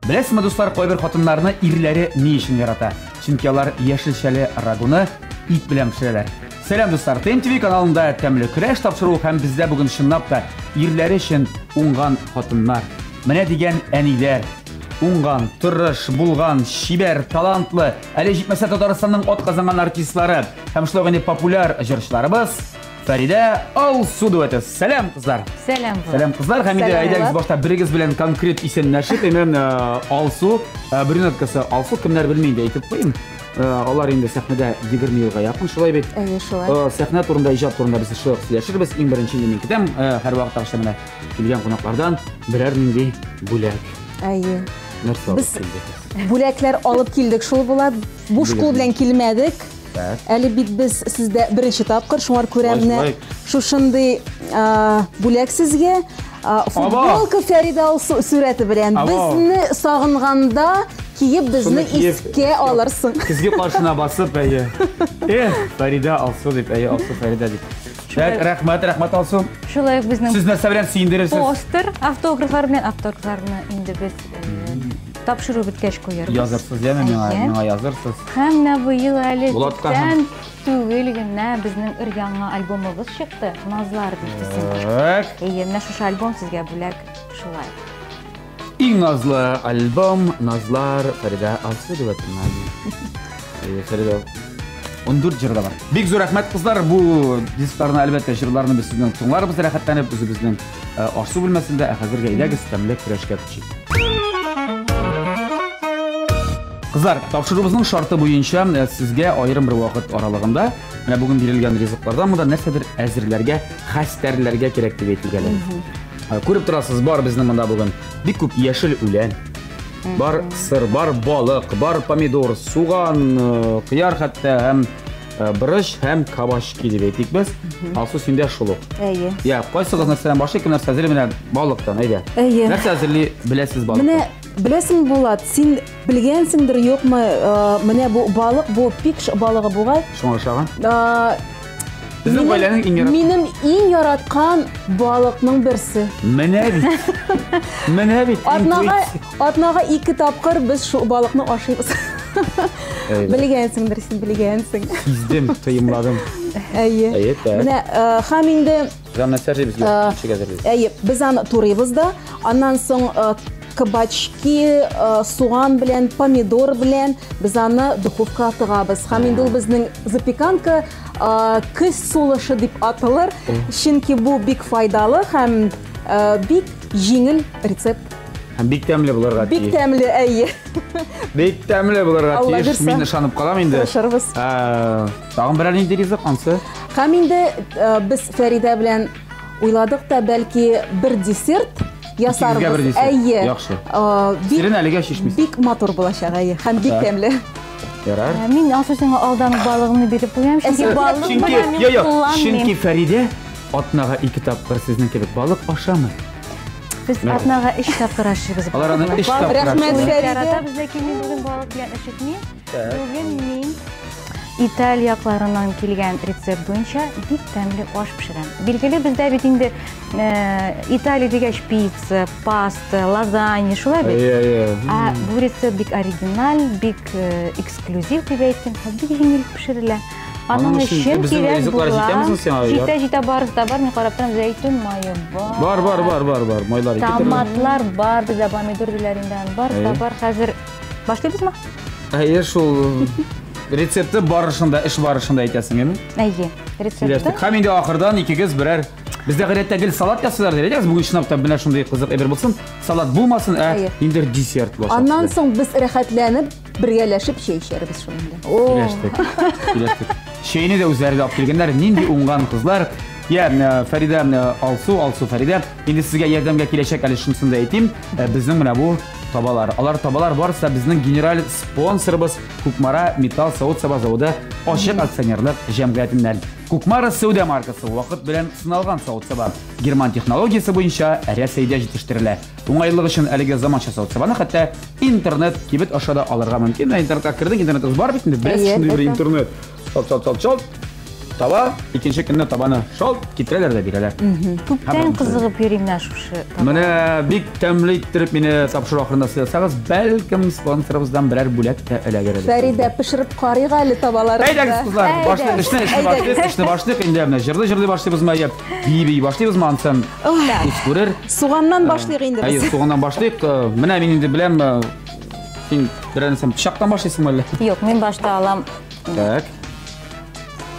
Беләсезме, дуслар, кайбер хатыннарны ирләре ни өчен ярата? Чөнки алар яшелчәле рагуны ит белән пешерәләр. Сәлам, дуслар. ТМТV каналында тәмле көрәш тапшыру һәм бездә бүген чынлап та ирләре өчен уңган хатыннар. Менә дигән әниләр. Уңган, тырыш, булган, шибәр, талантлы, әле җитмәсә Татарстанның атказанган артистлары һәм шулай популяр җырчыларыбыз Фәридә Алсу дуэты. Сәлам, кызлар. Сәлам. Сәлам, кызлар. Хәмидә, әйдәгез башта берегез белән конкрет исемнәшеп, Алсу, брюнеткасы Алсу, кемнәр белми инде әйтеп куйым. Алар инде сәхнәдә 20 елга якын, шулай бит. Шулай. Сәхнә турында, иҗат турында без сөйләшербез. Иң беренче мин китәм, һәрвакыт тагыш менә килгән кунаклардан берәр нинди бүләк. Нәрсә Без бүләкләр алып килдек, шул була. Буш кул белән килмәдек. Әле бит без сездә беренче тапкыр, шуңар күрәмне шушындый бүләк сезгә. Футболка Фәридә Алсу сурәте белән безне сагынганда киеп безне искә алырсың. Сезгә каршына басып, Фәридә Алсу дип, Алсу Фәридә дип. Рәхмәт Алсу. Шулай безнең Сез нәрсә белән сөендерерсез? Постер, автографларны инде без тапшыру биткәч куярбыз. Язырсыз, миңа язырсыз. Һәм менә бу ел әле тән түгел генә безнең яңа альбомыбыз чыкты. Назлар дип. Менә шушы альбом сезгә бүләк шулай. Иң назлы альбом Назлар Фәридә Алсу дуэтыннан. Фәридә 14 җырда бар. Бик зур рәхмәт, кызлар. Бу дискларны әлбәттә җырларны без сезнең тыңларбыз, рәхәтләнеп үзебезнең ашу бүлмәсендә, хәзергә әйдәгез тәмле көрәшкә күчик. Кызлар, тапшырубызның шарты буенча сезгә аерым бер вакыт аралыгында менә бүген бирелгән ризыклардан монда нәрсәдер әзерләргә, хәстәрләргә кирәк дип әйтелгән. Күреп торасыз, бар безнең монда бүген бик күп яшел үлән. Бар сыр, бар балык, бар помидор, суган, кыяр хәтта һәм брыш һәм кабачки дип әйтик без. Алсу синдә шул ук. Кайсыгыз нәрсәдән башлый, кем нәрсә әзерли менә балыктан, әйдә. Нәрсә әзерли беләсез балыктан? Менә беләсең Булат, син белгәнсеңдер юкмы, менә бу балык, бу пикш балыгы бугай. Шуңа охшаган? Безнең гаиләнең иң яраткан. Минем иң яраткан балыкның берсе. Менә бит. Менә бит. Атнага 2 тапкыр без шу балыкны ашыйбыз. Белгәнсеңдер, син белгәнсең. Сиздем, тыйымладым. Менә һәм инде без аны турыйбыз да, аннан соң кабачки, суган белән, помидор белән без аны духовка тыгабыз. Һәм инде ул безнең запеканка көз сулышы дип аталыр. Чөнки бу бик файдалы һәм бик җиңел рецепт. Һәм бик тәмле булырга тиеш. Бик тәмле, Бик тәмле булырга тиеш. Мин ышанып калам инде. Тагын берәр нинди ризык ансы? Һәм инде без Фәридә белән уйладык та бәлки бер десерт ясарбыз. Яхшы. Сирен әлегә шишмис. Бик матур булачак, һәм бик тәмле. Ярар. Мин асысыңа алдан балыгымны биреп куям, чөнки балык белән мин кулланмыйм. Чөнки Фәридә атнага 2 тапкыр сезнең кебек балык ашамый. Без атнага 3 тапкыр ашыйбыз. Алар аны 3 тапкыр. Рәхмәт Фәридә. Бездәки мин бүген балык белән ашыймын. Бүген мин Италиякларыннан килгән рецепт буенча бик тәмле аш пешерәм. Билгеле, бездә бит инде Италия дигәч пицца, паста, лазанья, шулай бит. Бу рецепт бик оригиналь, бик эксклюзив дип әйтим, бик җиңел пешерелә. Аның өчен кирәк булган җитә барысы да бар, мин карап торам, зәйтүн мае бар. Бар, майлар. Томатлар бар, бездә помидор диләрендән бар, бар. Хәзер башлыйбызмы? Шул рецепты барышында, эш барышында әйтәсең, рецепты. Һәм инде ахырдан икегез берәр бездә гадәттә гел салат ясыйлар диләр. Бүген чынлап та менә шундый кызык әйбер булсын. Салат булмасын, инде десерт булсын. Аннан соң без рәхәтләнеп бергәләшеп чәй эчәрбез шунда. Киләштек. Чәйне дә үзләре алып килгәннәр. Нинди уңган кызлар. Фәридә Алсу Фәридә, инде сезгә ярдәмгә киләчәк әле шунысын да әйтим. Безнең менә бу табалар. Алар табалар барысы безнең генераль спонсорыбыз Кукмара металл савыт-саба заводы ачык акционерлык җәмгыятеннән. Кукмара Сәүдә маркасы вакыт белән сыналган савыт-саба. Герман технологиясе буенча Рәсәйдә җитештерелә. Уңайлык өчен әлеге заманча савыт-сабаны хәтта интернет кибет аша да алырга мөмкин. Интернетка кирдең, интернетыбыз бар бит инде. Беләсез шундый бер интернет. Чал. таба, икенче көнне табаны шалт китерәләр дә бирәләр. Күптән кызыгып йөрим менә шушы. Менә бик тәмле иттереп мине тапшыру ахырында сөйләсәгез, бәлкем спонсорыбыздан берәр бүләк тә эләгер. Фәридә пешереп карыйк әле табаларны. Әйдәгез кызлар, башлык эшне башлык инде менә җырлый башлыйбызмы, яп, бии башлыйбызмы ансам. Үз күрер. Суганнан башлыйк инде без. Әйе, суганнан башлыйк. Менә мин инде беләм, син берәрсен пычактан башлыйсыңмы әллә? Юк, мин башта алам. Так.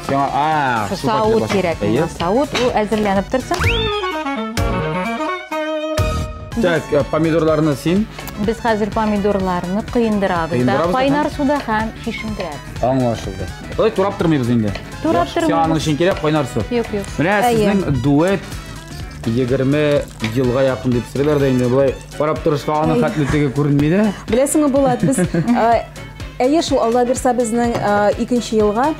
Сауыт кирәк. Сауыт у әзерләнеп торсын. Так, помидорларны син? Без хәзер помидорларны кыендырабыз да, кайнар суда һәм шишендерәбез. Аңлашылды. Алай турап тормыйбыз инде. Турап Син аның өчен кирәк кайнар су. Юк. Менә сезнең дуэт 20 елга якын дип сөйләр дә инде булай карап торышка аның хәтлеге күренми дә. Беләсеңме, Булат, без әйе шул Алла бирсә безнең 2нче елга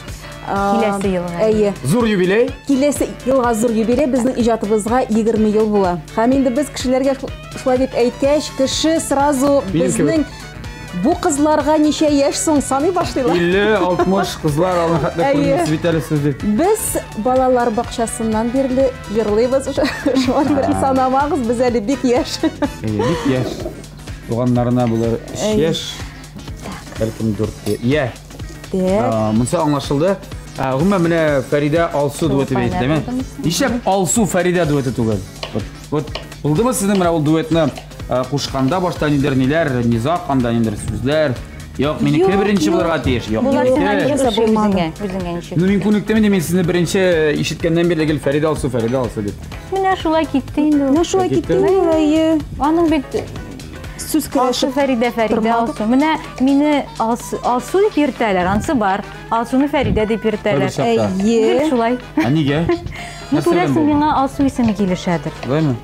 Киләсе елга. Әйе. Зур юбилей. Киләсе елга зур юбилей безнең иҗатыбызга 20 ел була. Һәм инде без кешеләргә шулай дип әйткәч, кеше сразу безнең бу кызларга ничә яшь соң саный башлыйлар. 50-60 кызлар аның хәтле күренмәс бит әле сез дип. Без балалар бакчасыннан бирле җырлыйбыз. Шулар белән санамагыз, без әле бик яшь. Бик яшь. Туганнарына булар 3 яшь. Бәлкем 4. Я. Монсы аңлашылды. Гомумән менә Фәридә Алсу дуэты бит, дәме? Нишләп Алсу Фәридә дуэты түгел? Вот булдымы сезнең менә ул дуэтны кушканда башта ниләр, низак канда ниләр сүзләр? Юк, минеке беренче булырга тиеш. Юк. Үзеңә ничек? Ну мин күнектеме, мин сезне беренче ишеткәннән бирле гел Фәридә Алсу дип. Менә шулай китте инде. Менә шулай китте. Әйе. Аның бит Сүз Алсу Фәридә Алсу. Менә мине Алсу дип йөртәләр, ансы бар. Алсуны Фәридә дип йөртәләр. Әйе. Шулай. Нигә? Ну күрәсең, миңа Алсу исеме килешәдер. Булаймы?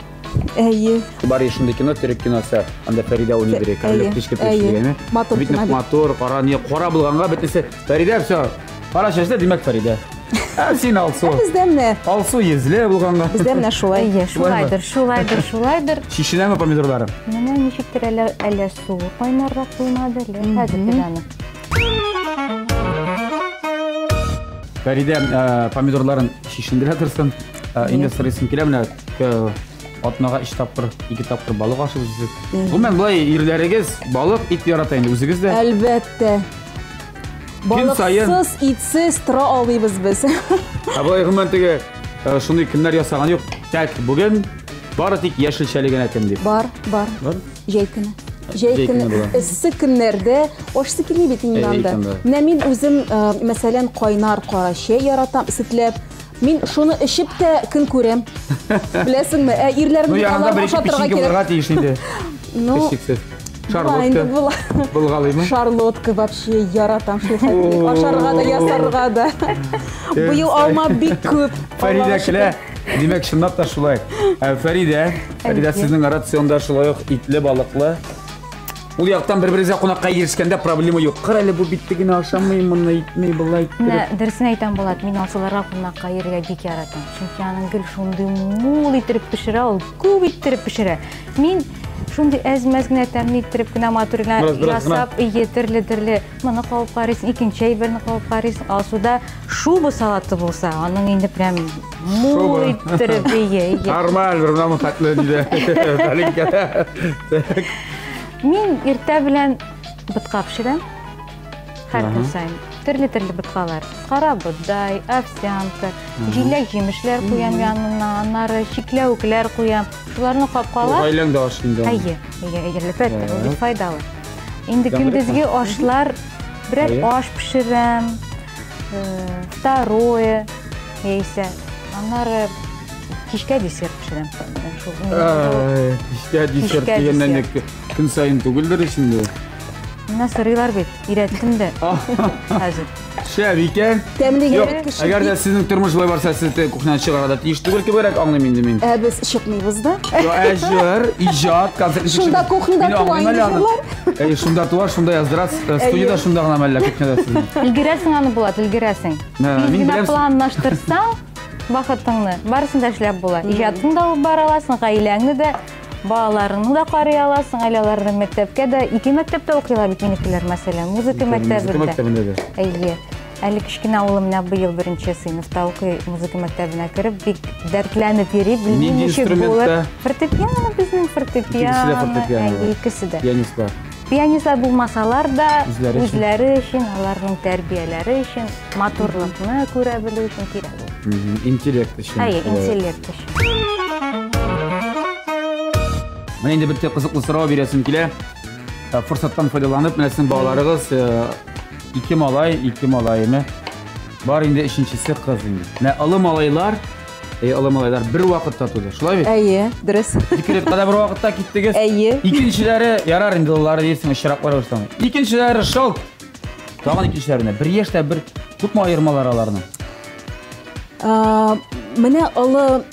Әйе. Бар яшендә кино, терек киносы. Анда Фәридә уйный бирә, кәрлек тишкә төшергәне. Бит матур, кара булганга бетесе. Фәридә все. Кара чәчле димәк Фәридә. Син Алсу. Бездә менә Алсу йөзле булганга. Бездә менә шулай. Шулайдыр. Шишенәме помидорларым? Менә ничектер әллә суы кайнаррак булмады әле. Хәзер беләм. Фәридә помидорларын шишендерә торсын. Инде сырыйсым килә менә атнага 3 тапкыр, 2 тапкыр балык ашыгыз. Гомумән булай ирләрегез балык, ит ярата инде үзегез дә. Әлбәттә. Балыксыз, итсез тора алыйбыз без. Булай гомумән теге шундый көннәр ясаган юк. Так, бүген бары тик яшелчәле генә көн дип. Бар. Җәй көне. Эссе көннәрдә ашсы килми бит инде. Менә мин үзем мәсәлән кайнар кара чәй яратам, исетләп. Мин шуны эчеп тә көн күрәм. Беләсеңме? Ирләрне ашатырга кирәк. Ну, Шарлотка. Шарлотка вообще яратам шул хәтле. Ашарга да, ясарга да. Быел алма бик күп. Фәридә килә. Димәк, шундап та шулай. Фәридә сезнең рационда шулай ук итле, балыклы. Ул яктан бер-берегезгә кунакка ирешкәндә проблема юк. Кыр әле бу битте генә ашамыйм, моны итмей булай. Дөресен әйтәм Булат, мин Алсуларга кунакка йөрергә бик яратам. Чөнки аның гел шундый мул иттереп пешерә, ул күп иттереп пешерә. Мин шундый әз-мәз генә тәмле иттереп кенә матур генә ясап, төрле моны кабып карыйсың, икенче әйберне кабып карыйсың. Алсуда шуба салаты булса, аның инде прям мул иттереп Нормаль, бер хәтле диде. Мин иртә белән бутка пешерәм. Һәр көн сайын. Төрле буткалар. Кара бодай, овсянка, җиләк җимешләр куям янына, аннары чикләвекләр куям. Шуларны капкалар. Гаиләң дә аш инде. Әйе, әлбәттә, ул бик файдалы. Инде көндезге ашлар берәр аш пешерәм. Второе яисә аннары кичкә десерт пешерәм. Кичкә десерт дигәннән көн сайын түгелдер инде. Менә сырыйлар бит, өйрәттем дә. Хәзер. Шәп икән. Тәмлегә кеше. Әгәр дә сезнең тормыш булай барса, сез кухнядан чыгарга тиеш түгел кебек аңлыйм инде мин. Без чыкмыйбыз да. Әҗер, иҗат, концерт. Шунда кухняда туа. Шунда туа, шунда яздырас. Студияда шунда гына мәллә кухняда сезнең. Илгерәсең аны Булат, илгерәсең. Мин генә планлаштырсаң, вакытыңны барысын да эшләп була. Иҗатыңны да бара аласың, гаиләңне дә, балаларыңны да карый аласың, гаиләләрне мәктәпкә дә, 2 мәктәптә укыйлар бит минекеләр мәсәлән, музыка мәктәбендә. Әйе. Әле кичкенә улым менә быел 1-нче сыйныфта укый, музыка мәктәбенә кереп, бик дәртләнеп йөри, белмим ничек булыр. Фортепиано безнең фортепиано. Икесе дә. Пианистлар. Пианистлар булмасалар да үзләре өчен, аларның тәрбияләре өчен, матурлыкны күрә белү өчен кирәк ул. Интеллект өчен. Интеллект өчен. Менә инде бер кызыклы сорау бирәсем килә. Форсаттан файдаланып, менә сезнең балаларыгыз ике малайымы. Бар инде өченчесе кыз инде. Менә олы малайлар бер вакытта туды. Шулай бит? Әйе, дөрес. Декретка бер вакытта киттегез. Әйе. Икенчеләре ярар инде уллары дисең, очраклар баштан. Икенчеләре шалт. Тагын икенчеләренә бер яшьтә бер күпме аермалар аларның? Менә олы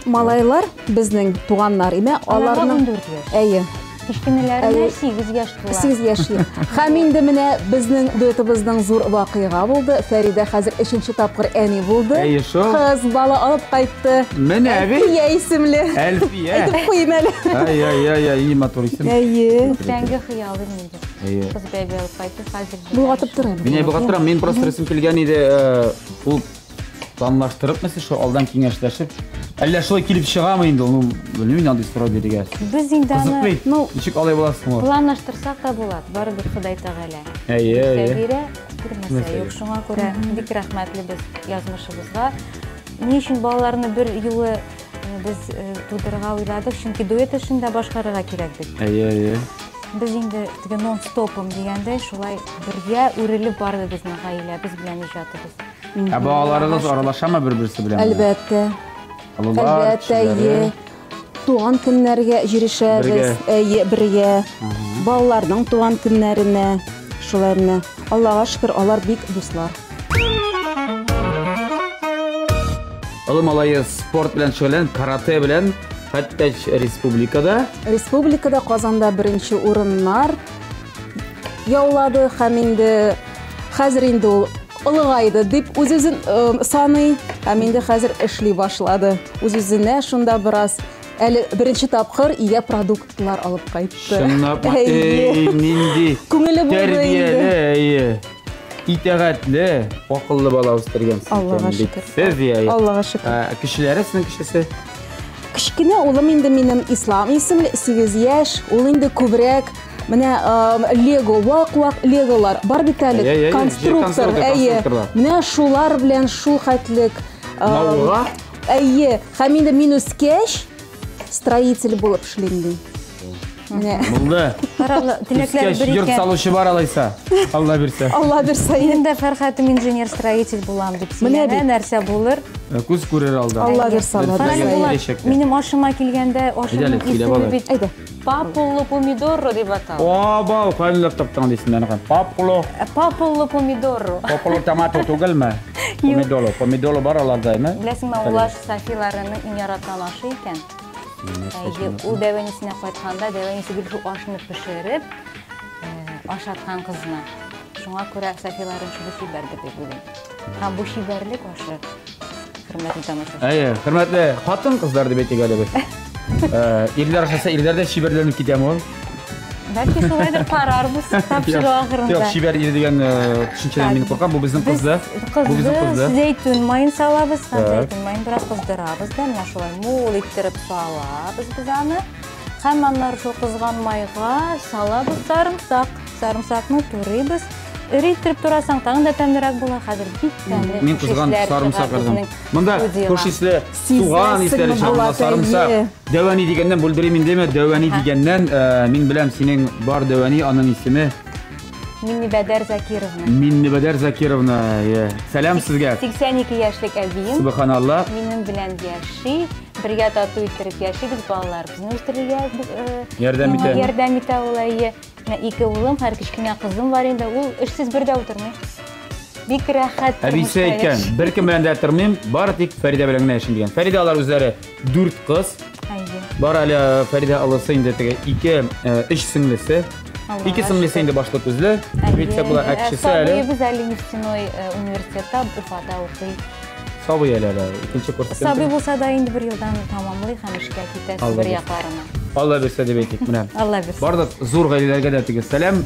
малайлар безнең туганнар име, аларның 14 яшь. Әйе. Кичкенәләренә 8 яшь тула. 8 яшьле. Һәм инде менә безнең дуэтыбызның зур вакыйга булды. Фәридә хәзер 3нче тапкыр әни булды. Әйе, шул. Кыз бала алып кайтты. Менә бит. Әлфия исемле. Әлфия. Әйтеп куйым әле. Ай, матур исем. Әйе. Тәңге хыялым инде. Әйе. Кыз бәбе алып кайтты, хәзер. Булгатып торам. Менә булгатырам, мен просто рәсем килгән иде, ул планлаштырып мәсәлән, шул алдан киңәшләшеп. Әллә шулай килеп чыгамы инде, ул белмим, андый сорау биргән. Без инде аны ничек алай буласың ул? планлаштырсак та булат, барыбер Ходай Тәгалә. Әйе. Бирә, күрмәсә юк, шуңа күрә бик рәхмәтлебез язмышыбызга. Ни өчен балаларны бер юлы без тудырга уйладык, чөнки дуэт эшендә башкарырга кирәк бит. Әйе. Без инде теге нон-стопым дигәндәй, шулай бергә үрелеп барды безнең гаиләбез белән иҗатыбыз. Ә балаларыгыз аралашамы бер-берсе белән? Әлбәттә. Әлбәттә, әйе. Туган көннәргә җирешәбез. Әйе, бергә. Балаларның туган көннәренә, шуларны. Аллага шөкер, алар бик дуслар. Олы малайы спорт белән шөгыльләнеп, карате белән, хәтта республикада Казанда 1нче урыннар яулады һәм инде хәзер инде ул олыгайды дип үз-үзен саный, һәм инде хәзер эшли башлады. Үз-үзенә шунда бераз әле 1нче тапкыр ия продуктлар алып кайтты. Шуннап нинди күңеле булды инде. Итәгатьле, акыллы бала үстергән. Аллага шөкер. Аллага шөкер. Кешеләре сезнең кешесе? Кичкенә улым инде минем Ислам исемле, 8 яшь, ул инде күбрәк менә Лего, вак Леголар бар бит әле, конструктор, әйе. Менә шулар белән шул хәтлек. Әйе, һәм инде мин үскәч строитель булып эшлим. Булды. Теләкләр бер икән. Йорт салучы бар алайса. Алла бирсә. Алла бирсә. Инде Фәрхәтем инженер-строитель булам дип сөйләгән, нәрсә булыр? Күз күрер алда. Алла бирсә. Минем ашыма килгәндә ашымның исеме бит Папуллы помидорро дип атала. Бау, кайлап таптың дисен аны. Папуллы помидорро. Папуллы томат түгелме? Помидорлы бар аларда, әйме? Беләсеңме, улаш Сафиларының иң яраткан ашы икән. Ул дәвәнисенә кайтканда, дәвәнисе гел шул ашны пешереп, ашаткан кызына. Шуңа күрә Сафиларын шул шибәрде дип уйлыйм. Һәм бу шибәрлек ашы. Хөрмәтле тамашачылар. Әйе, хөрмәтле хатын кызлар дип әйтик әле без. Ирләр ашаса, ирләрдә шибәрләнеп китәме ул? Бәлки шулайдыр карарбыз тапшыру ахырында. Юк, шибәр ире дигән төшенчәдән мин куркам, бу безнең кызды. Бу безнең кызды. Зәйтүн майын салабыз, зәйтүн майын бераз кыздырабыз да, менә шулай мул иттереп салабыз без аны. Һәм аннан шул кызган майга салабыз сарымсак. Сарымсакны турыйбыз. Иттереп турасаң тагын да тәмлерәк була. Хәзер бик тәмле. Мин кызган сарымсак ырдым. Монда хош исле туган исләре чагында сарымсак. Дәвани дигәннән бүлдерим инде, Дәвани дигәннән мин беләм синең бар Дәвани, аның исеме Миннибәдәр Закировна. Миннибәдәр Закировна. Сәлам сезгә. 82 яшьлек әбием. Субханалла. Минем белән яши. Бергә тату иттереп яшибез, балаларыбызны үстерергә ярдәм итә ул әйе. Ике улым, һәр кичкенә кызым бар инде. Ул эшсез бердә утырмый. Бик рәхәт. Әбисе икән, беркем белән дә тормыйм, бары тик Фәридә белән генә яшим дигән. Фәридә алар үзләре 4 кыз. Бар әле Фәридә алысы инде теге 2 3 сеңлесе. 2 сеңлесе инде башлы күзле. Битсә була әкчесе әле. Без әле нефтяной университетта Уфада укый. Сабый әле, икенче курста. Сабый булса да инде 1 елдан тамамлый һәм эшкә китә бер якларына. Алла бирсә дип әйтик менә. Алла бирсә. Бардык зур гаиләләргә дә теге сәлам.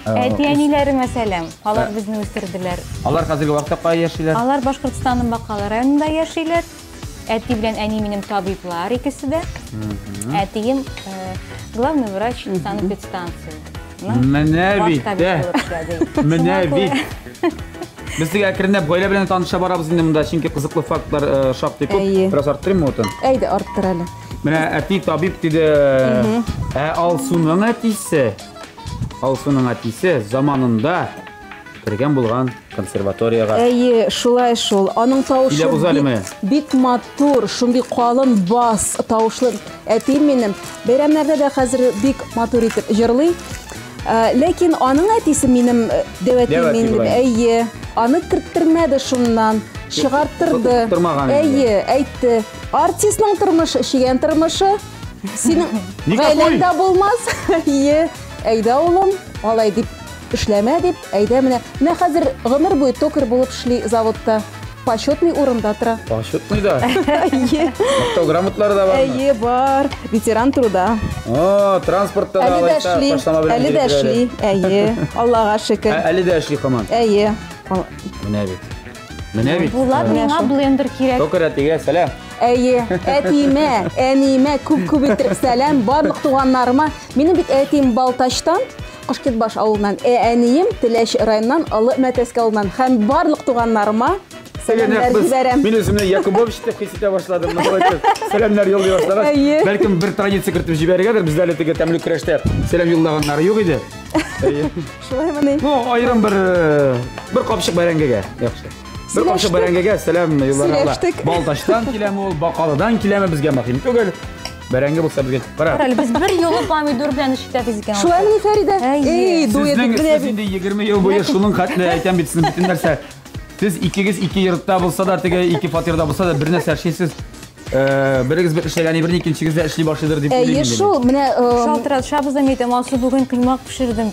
Әтиәниләре мәсәлән, алар безне үстерделәр. Алар хәзерге вакытта кая яшиләр? Алар Башкортстанның Бакалы районында яшиләр. Әти белән әни минем табиблар икесе дә. Әтием главный врач санэпидстанции. Менә бит. Менә бит. Biz sizga kirnab гаилә белән таныша барабыз инде монда, чөнки кызыклы фактлар шактый күп. Biraz арттырыйммы отын? Әйдә, арттыр әле. Менә әти табиб диде. Алсуның әтисе заманында кергән булган консерваторияга. Әйе, шулай шул. Аның тавышы бик матур, шундый калын бас тавышлы. Әти минем бәйрәмнәрдә дә хәзер бик матур итеп җырлый. Ләкин аның әтисе минем дәвәтле. Әйе, аны керттермәде шуннан, чыгартырды. Әйе, әйтте. Артистның тормышы, шигән тормышы синең гаиләңдә булмас. Әйе, әйдә улым, алай дип эшләмә дип, әйдә менә хәзер гомер буе токар булып эшли заводта. Почетный урында тора. Почетный да? Әйе. Автограмотлары да бармы? Әйе, бар. Ветеран труда. Транспортта да алайса башлама белән. Әле дә эшли. Әйе. Аллага шөкер. Әле дә эшли һаман. Әйе. Менә бит. Булат, миңа блендер кирәк. Токар әтигә сәлам. Әйе, әтимә, әнимә күп итеп сәлам барлык туганнарыма. Минем бит әтим Балташтан, Кушкетбаш авылыннан, әнием Теләш районыннан, Алы Мәтәскә авылыннан һәм барлык туганнарыма сәламнар җибәрәм. Мин үземне Якубович дип хис итә башладым. Сәламнар юллый башлагач, бәлкем бер традиция кертеп җибәрергәдер. Бездә әле теге тәмле көрәштә сәлам юллаганнар юк иде. Шулаймыни? Айрым бер капчык бәрәңгегә. Яхшы. Бер капчык бәрәңгегә сәлам юлларга. Балташтан киләме ул, Бакалыдан киләме безгә мөһим түгел. Бәрәңге булса безгә. Кара. Без бер юлы помидор белән ишетәбез икән. Шулаймыни, Фәридә? Эй, дуэт белән. Сез инде 20 ел буе шуның хәтле әйтәм бит, сезнең бөтен нәрсә. Сез икегез ике йортта булса да, теге ике фатирда булса да бер нәрсә эшлисез. Берегез бер эшләгән, бер икенчегез дә эшли башлыйдыр дип уйлыйм. Әйе, шул. Менә шалтыратышабыз да әйтәм, алсы бүген кыймак пешердем.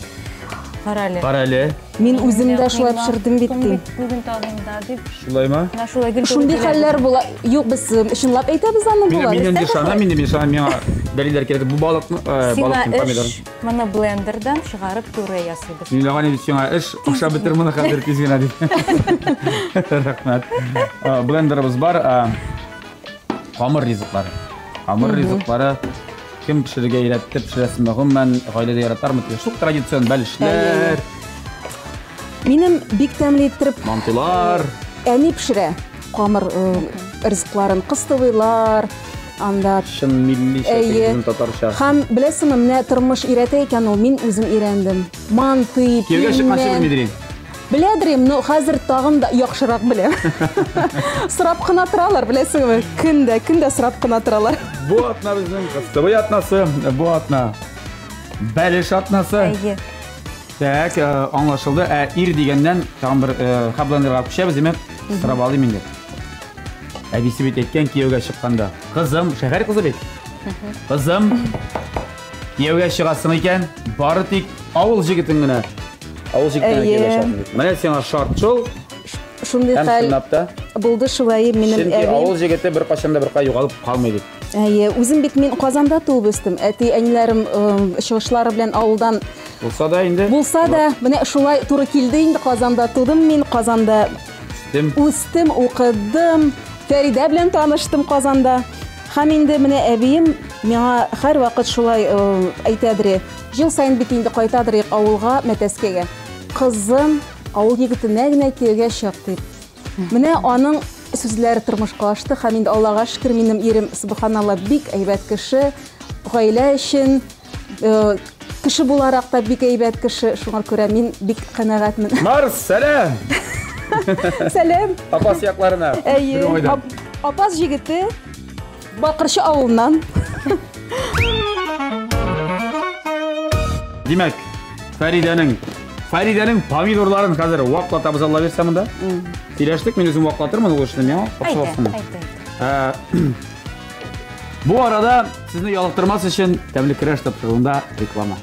Карале. Мин үзем дә шулай пешердем бит. Бүген тагында дип. Шулаймы? Шундый хәлләр була. Юк, без чынлап әйтәбез аны була. Минем ишана, миңа дәлилләр кирәк. Бу балыкны помидор. Моны блендердан чыгарып пюре ясыйбыз. Мин ягъни сиңа эш акча битер моны хәзер тиз генә дип. Рәхмәт. Блендерыбыз бар. Хамыр ризыклары. Кем пешерергә өйрәтеп пешерәсен мөһиммен, гаиләдә яратармы? Шул традицион бәлешләр. Минем бик тәмле итеп мантылар. Әни пешерә. Камыр ризыкларын кыстыбыйлар. Анда шын милли шәкелдән татарча. Һәм беләсеңме, менә тормыш өйрәтә икән ул, мин үзем өйрәндем. Манты, киргә чыкмашы белмидерим. Беләдерим, но хәзер тагын да яхшырак беләм. Сырап кына торалар, беләсеңме? Көндә сырап кына торалар. Бу атна безнең кыстыбый атнасы, бу атна бәлеш атнасы. Әйе. Так, аңлашылды. Ир дигәннән тагын бер хабланырга күчәбез, димәк, сырап алыйм инде. Әбисе бит әйткән кияүгә чыкканда. Кызым, шәһәр кызы бит. Кызым, кияүгә чыгасың икән, бары тик авыл җигетең генә. Авыл җигетең кияүгә чыгасың. Менә сиңа шарт шул. Шундый хәл булды шулай минем әбим. Чөнки авыл җигете бер качанда бер кай югалып калмый дип. Әйе, үзем бит мин Казанда туып үстем. Әти әниләрем чыгышлары белән авылдан булса да инде. Булса да, менә шулай туры килде инде. Казанда тудым мин, Казанда үстем, укыдым. Фәридә белән таныштым Казанда. Һәм инде менә әбием миңа һәр вакыт шулай әйтәдер. Ел сайын бит инде кайтадыр авылга, Мәтәскәгә. Кызым, авыл егетенә генә кияүгә чык дип. Менә аның сүзләре тормышка ашты. Һәм инде Аллага шөкер, минем ирем субханалла бик әйбәт кеше, гаилә өчен кеше буларак та бик әйбәт кеше. Шуңа күрә мин бик канәгатьмен. Марс, сәлам. Сәлам. Апас якларына. Әйе. Апас җигете Бакырчы авылыннан. Димәк, Фәридәнең помидорларын хәзер ваклатабыз, Алла бирсә монда. Сөйләштек, мин үзем ваклатырмын ул эшне, миңа капшалсын. Бу арада сезне ялыктырмас өчен тәмле көрәш тапшыруында реклама.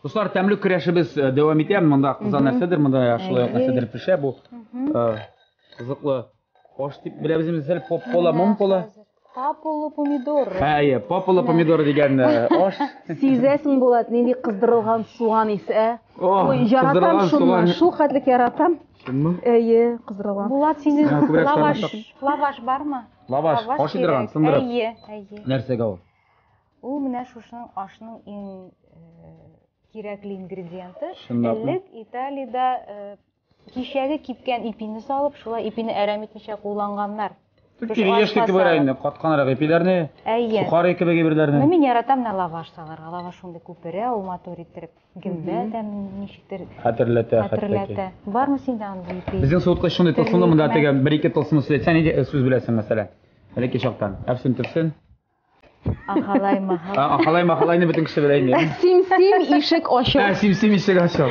Дуслар, тәмле көрәшебез дәвам итә. Монда кыза нәрсәдер, монда шулай нәрсәдер пешә. Бу кызыклы аш дип беләбез инде, пола, мом пола. Папулы помидор. Әйе, папулы помидор деген аш. Сизәсең булат, нинди кыздырылган суган исе. Ой, яратам шуны, шул хәтлек яратам. Шунмы? Әйе, кыздырылган. Булат, синде лаваш бармы? Лаваш, аш идерган, сындырып. Әйе. Нәрсәгә ул? Ул менә шушының ашның иң кирәкле ингредиенты. Шундапмы? Элек Италиядә кичәге кипкән ипине салып, шулай ипине әрәм итмичә кулланганнар. Türkiye'de yaşlık gibi var katkanlar epilerini, sukari kebegi birlerini. Мен яратам на лаваш саларга. Лаваш шундай күперә, ул мотор иттереп, гимбә дә ничектер хәтерләтә. Бармы синдә андый ипи? Безнең суыткы шундай тылсымлы монда теге бер-ике тылсымны сөйләсәң, нинди сүз беләсең мәсәлән? Элекке чактан. Әфсин төпсен. Ахалай-махалайны бөтен кеше белә инде. Сим-сим ишек ачу. Сим-сим ишек ачу.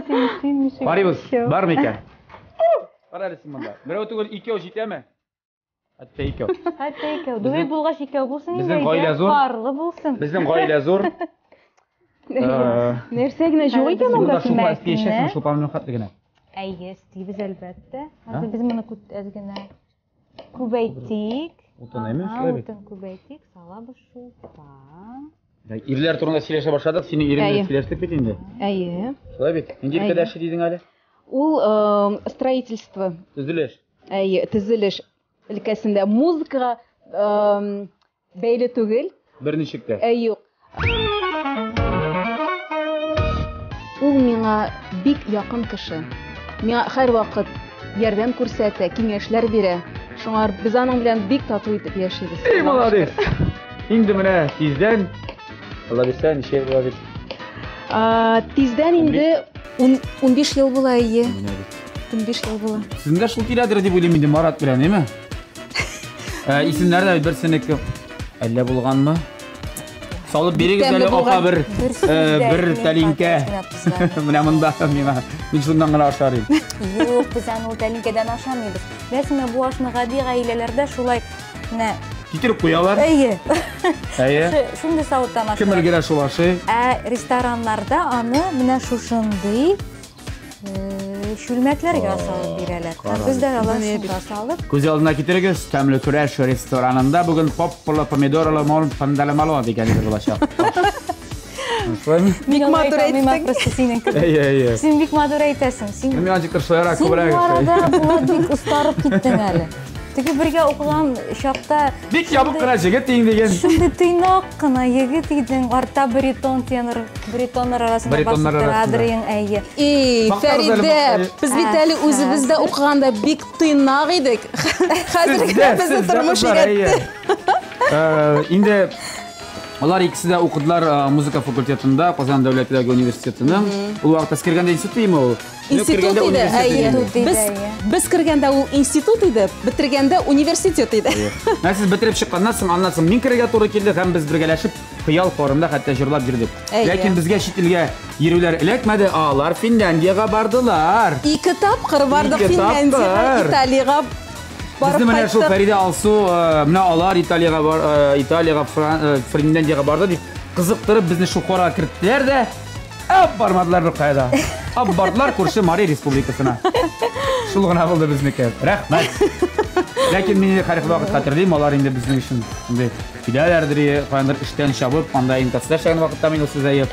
Сим-сим ишек. Барыбыз, бармы икән? Карар син монда. Берәү түгел, икәү җитәме? Хәтта икәү. Дуй булгач икәү булсын инде. Безнең гаилә зур. Парлы булсын. Безнең гаилә зур. Нәрсә генә юк икән монда? Шулпа истәшәсең, шулпаның хәтле генә. Әйе, стибез әлбәттә. Хәзер без моны әзгенә күбәйтик. Утын әйме, шулай бит. Утын күбәйтик, салабыз шулпа. Ирләр турында сөйләшә башладык, синең иреңне сөйләштек бит инде. Әйе. Шулай бит. Нинди өлкәдәше дидең әле? Ул строительство. Төзелеш. Әйе, төзелеш өлкәсендә музыкага бәйле түгел. Берничектә. Әйе. Ул миңа бик якын кеше. Миңа һәр вакыт ярдәм күрсәтә, киңәшләр бирә. Шуңа без аның белән бик тату итеп яшибез. Эй, молодец. Инде менә тиздән Алла бирсә, ничә була бит? Тиздән инде 15 ел була, әйе. 15 ел була. Сездә шул тирәдер дип уйлыйм инде Марат белән, әйме? Исемнәр дә берсенеке әллә булганмы? Салып бирегез әле ака бер тәлинкә. Менә монда миңа. Мин шуннан гына ашар идем. Юк, без аны ул тәлинкәдән ашамыйбыз. Рәсмә бу ашны гади гаиләләрдә шулай менә китереп куялар. Әйе. Әйе. Шундый савыттан ашар. Кемгә генә шул ашый? Рестораннарда аны менә шушындый шүлмәкләргә салып бирәләр. Без дә аларны салып. Күз алдына китерегез, тәмле күрәш ресторанында бүген паппулы помидорлы мол пандалемало дигән булачак. Бик матур әйттең. Әйе. Син бик матур әйтәсең. Син мин аңчыктыр шоярак күбрәк. Булат бик устарып киттең әле. Теге бергә укыган чакта бик ябык кына җегет дигән. Шундый тыйнак кына егет идең, арта баритон тенор, баритоннар арасында басып әйе. Фәридә, без бит әле үзебездә укыганда бик тыйнак идек. Хәзергә безне тормыш өйрәтте. Инде алар икесе дә укыдылар музыка факультетында, Казан дәүләт педагогик университетының. Ул вакытта кергәндә институт име ул? Институт иде, әйе. Без кергәндә ул институт иде, бетергәндә университет иде. Сез бетереп чыкканнан соң аннан мин кергә туры килде һәм без бергәләшеп хыял форумда хәтта җырлап йөрдек. Ләкин безгә чит илгә йөрүләр эләкмәде, алар Финляндиягә бардылар. 2 тапкыр бардык Финляндиягә, Италиягә. Bizde менә шул Фәридә Алсу, менә алар Италиягә, Финляндиягә барды дип кызыктырып безне шул кара керттеләр дә, бармадылар бер кайда. Бардылар күрше Мари Республикасына. Шул гына булды безнеке. Рәхмәт. Ләкин мин һәр вакыт хәтерлим, алар инде безнең өчен инде фидаләрдер, кайнар иштән чабып, анда интаслар шагын вакытта мин сезгә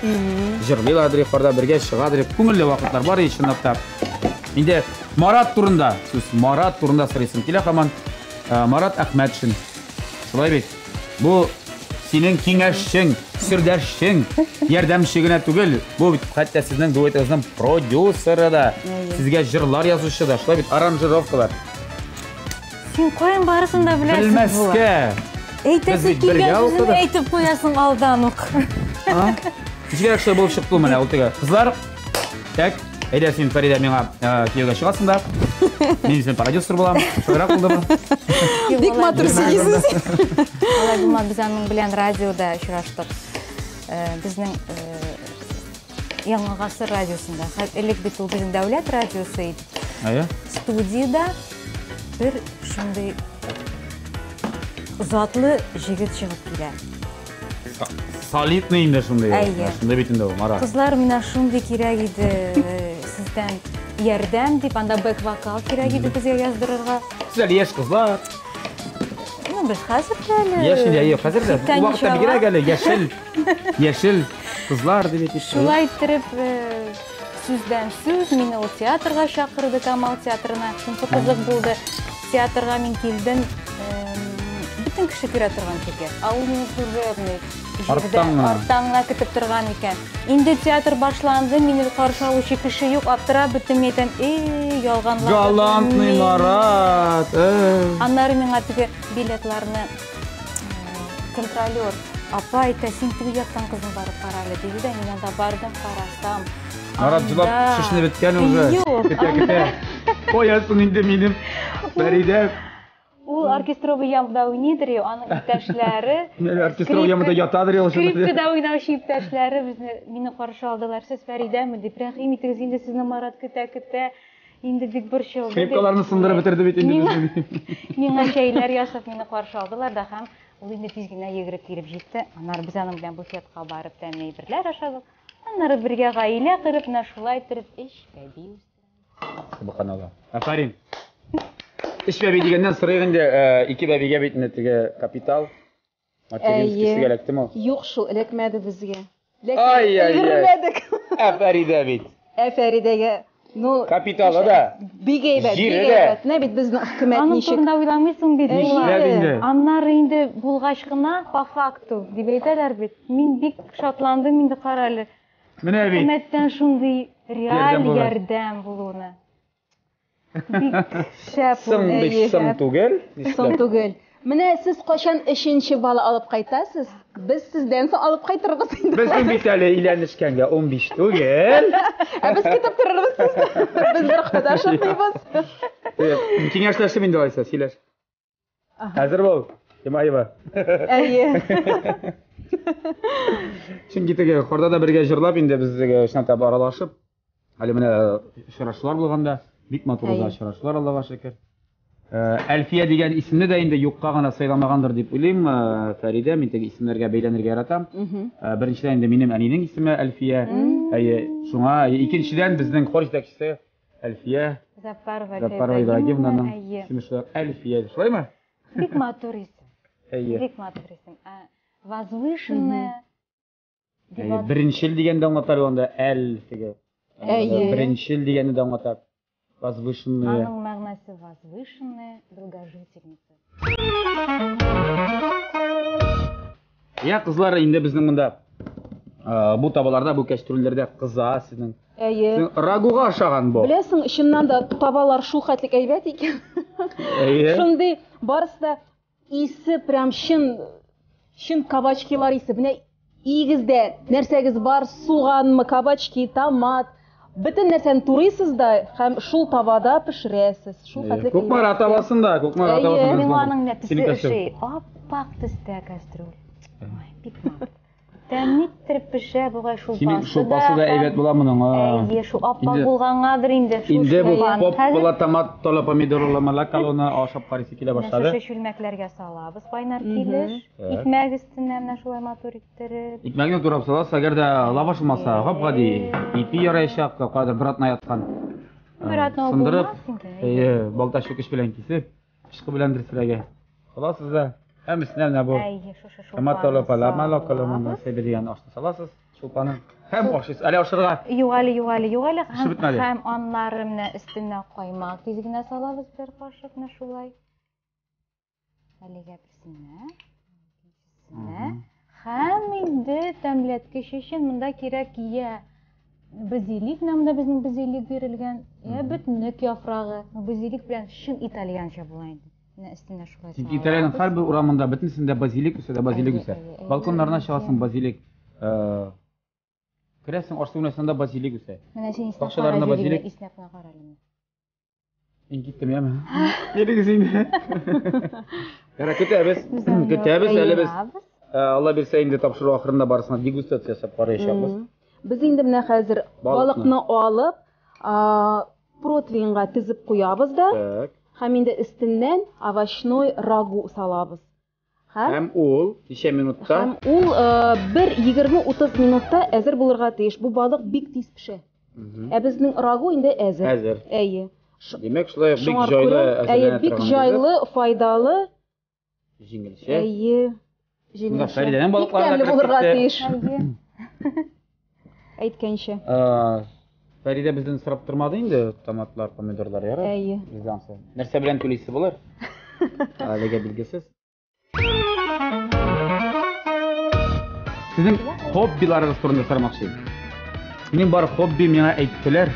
җырлыйлардыр, форда бергә чыгадыр, күңелле вакытлар бар ичен апта. Инде Марат турында, Марат турында сорыйсың килә һаман. Марат Әхмәтшин. Шулай бит. Бу синең киңәшчең, сирдәшчең, ярдәмче генә түгел. Бу бит хәтта сезнең дуэтыгызның продюсеры да. Сезгә җырлар язучы да. Шулай бит аранжировкалар. Син каян барысын да беләсең. Белмәскә. Әйтәсе килгән әйтеп куясың алдан ук. Кичә шулай булып чыкты менә ул теге. Кызлар, так, әйдә син Фәридә миңа кияүгә чыгасың да. Мин син продюсер булам. Шулай булдымы? Бик матур сигез. Алай булмады, без аның белән радиода очраштык. Безнең Яңа Гасыр радиосында. Элек бит ул безнең дәүләт радиосы иде. Әйе. Студияда бер шундый затлы җегет чыгып килә. Солидный инде шундый. Шундый бит инде ул Марат. Кызлар, менә шундый кирәк иде сездән ярдәм дип, анда бэк-вокал кирәк иде безгә яздырырга. Сезләр яшь кызлар. Без хәзер әле. Яшел, хәзер дә. Бу вакытта бигрәк әле яшел кызлар дип әйтеп. Шулай итеп сүздән сүз мине ул театрга чакырды, Камал театрына. Шунысы кызык булды. Театрга мин килдем. Бөтен кеше күрә торган киргә. Ул мине күргәнме? Арттан көтеп торган икән. Инде театр башланды, мине каршы алучы кеше юк, аптырап бөтен әйтәм, ялганлар. Галантный Марат. Аннары миңа теге билетларны контролер апа әйтә, син теге яктан кызым барып карале диде дә, мин анда бардым, карасам. Марат җылап шишне беткән уже. Көтә. Коясын инде минем. Фәридә. Ул оркестровый ямда уйныйдыр, аның иптәшләре. Оркестровый ямда ятадыр ул. Скрипкада уйнаучы иптәшләре мине каршы алдылар. Сез Фәридәме дип, рәхим итегез, инде сезне Марат көтә. Инде бик борчылды. Скрипкаларны сындырып бетерде бит инде. Миңа чәйләр ясап мине каршы алдылар да һәм ул инде тиз генә йөгереп килеп җитте. Аннары без аның белән буфетка барып тәмле әйберләр ашадык. Аннары бергә гаилә корып, шулай торып эшкә бию. Субханалла. Афарин. Эш бәби дигәннән сорый инде ике бәбигә бит инде теге капитал. Материнскийсигә эләктеме ул? Юк шул, эләкмәде безгә. Ай. Фәридә бит. Фәридәгә, ну, капиталы да. Бик әйбәт. Нә бит безнең хөкүмәт Аның ничек? турында уйламыйсың бит. Инде. Аннары инде булгач кына по факту дип әйтәләр бит. Мин бик шатландым инде карале. Менә бит. Хөкүмәттән шундый реаль ярдәм булуына. Бик шәп. Сым түгел. Сым түгел. Менә сез качан 3нче бала алып кайтасыз? Без сездән соң алып кайтырбыз инде. Безнең бит әле өйләнешкәнгә 15 түгел. Без көтеп торырбыз сезне. Без бер кадәр шатлыйбыз. Киңәшләшеп инде алайса, сөйләш. Хәзер бул. Тимаева. Чөнки теге Хордада бергә җырлап инде безгә шунда аралашып. Әле менә очрашулар булганда бик матур очрашулар, Аллага шөкер. Әлфия дигән исемне дә инде юкка гына сайламагандыр дип уйлыйм. Фәридә, мин теге исемнәргә бәйләнергә яратам. Беренчедән инде минем әнинең исеме Әлфия. Шуңа икенчедән безнең хор җитәкчесе Әлфия. Запарова Ибрагимовнаның исеме шулай Әлфия. Шулаймы? Бик матур исем. Бик матур исем. Возвышенная. Беренчел дигәндә аңлатар анда әл теге. Беренчел дигәнне дә аңлатар. Возвышенная. Аның мәгънәсе возвышенная, долгожительница. Я кызлар инде безнең монда бу табаларда, бу кәчтүрләрдә кыза сезнең. Рагуга ашаган бу. Беләсең, чыннан да табалар шул хәтлек әйбәт икән. Шундый барысы да исе прям шын кабачкилар исе. Менә игездә нәрсәгез бар? Суганмы, кабачки, томат. Бөтен нәрсәне турыйсыз да һәм шул тавада пешерәсез. Шул хәтлек. Күкмара табасында, Күкмара табасында. Мин аның нәтиҗәсе аппак төстә кастрюль. Бик матур. Тәмлек пешә бугай шул башы да. Шул башы да әйбәт була моның. Шул аппак булгангадыр инде. Инде бу поп була томат, тола помидорлы калоны ашап карыйсы килә башлады. Шушы чүлмәкләргә салабыз, пайнар килеш. Икмәк өстенә менә шулай матур иттереп. Икмәкне турап саласыз, әгәр дә лаваш булмаса, гап-гади ипи яраячак, кадәр братна яткан. Братна булмас инде. Балта чүкеш белән кисеп, пышкы белән дирсәгә. Саласыз да. Һәммәсенә менә бу. Томат, тола помидорлы себерген ашны саласыз, шулпаны. Һәм ашыйсыз. Әле ашырга. Югали. Һәм аннары менә өстенә каймак тиз генә салабыз бер кашык менә шулай. Әлегә берсенә. Һәм инде тәмләткеч өчен монда кирәк базилик, монда безнең базилик бирелгән. Бөтенлек яфрагы. Базилик белән шын итальянча була инде. Üstüne şuraya sallallahu. İtalya'nın her bir uğramında bütünsünde bazilik üse. Balkonlarına çalasın bazilik. Kiresin ortasında bazilik üse. Bakşalarında bazilik. Gittim ya mı? Yeri güzeydi. Kötüyemiz öyle biz. Allah bilse indi tapşırı ahırında barısına degustasiya yapıp karayışapız. Biz indi mine hazır balıkını alıp протеинга тизеп куябыз да. Һәм инде өстеннән овощной рагу салабыз. Һәм ул ничә минутта? Һәм ул 1-20-30 минутта әзер булырга тиеш. Бу балык бик тиз пешә. Безнең рагу инде әзер. Әзер. Әйе. Димәк, шулай бик җайлы әзерләнә торган. Бик җайлы, файдалы. Җиңелче. Әйе. Шунда Фәридәнең балыклары Тәмле да булырга кертте. тиеш. Әйе. Әйткәнчә. Фәридә бездән сорап тормады инде томатлар, помидорлар ярар. Әйе. Бездән соң. Нәрсә белән түлисе булыр? Әлегә билгесез. Сезнең хоббиларыгыз турында сормакчы. Минем бар хобби миңа әйттеләр.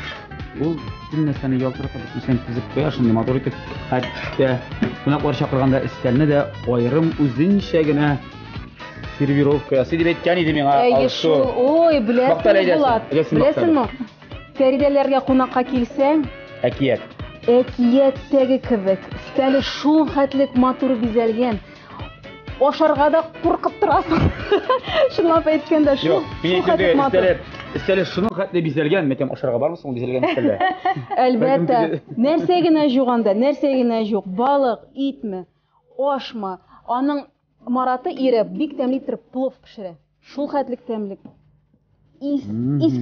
Ул бөтен нәрсәне ялтыратып исән тизеп куя, шундый матур итеп. Хәтта кунаклар чакырганда өстәлне дә аерым үзенчә генә сервировка ясый дип әйткән иде миңа. Әйе шул. Ой, беләсең Булат. Беләсеңме? Фәридәләргә кунакка килсәң, Әкият. әкияттәге кебек, өстәле шул хәтлек матур бизәлгән. Ашарга да куркып торасың. Шулап әйткәндә шул хәтлек матур. Өстәле шуның хәтле бизәлгән, мәтәм ашарга бармысың ул бизәлгән өстәлдә? Әлбәттә. Нәрсә генә жуганда, нәрсә генә жук. Балык, итме, ашмы. Аның Мараты ире бик тәмле итеп плов пешерә. Шул хәтлек тәмлек. Ис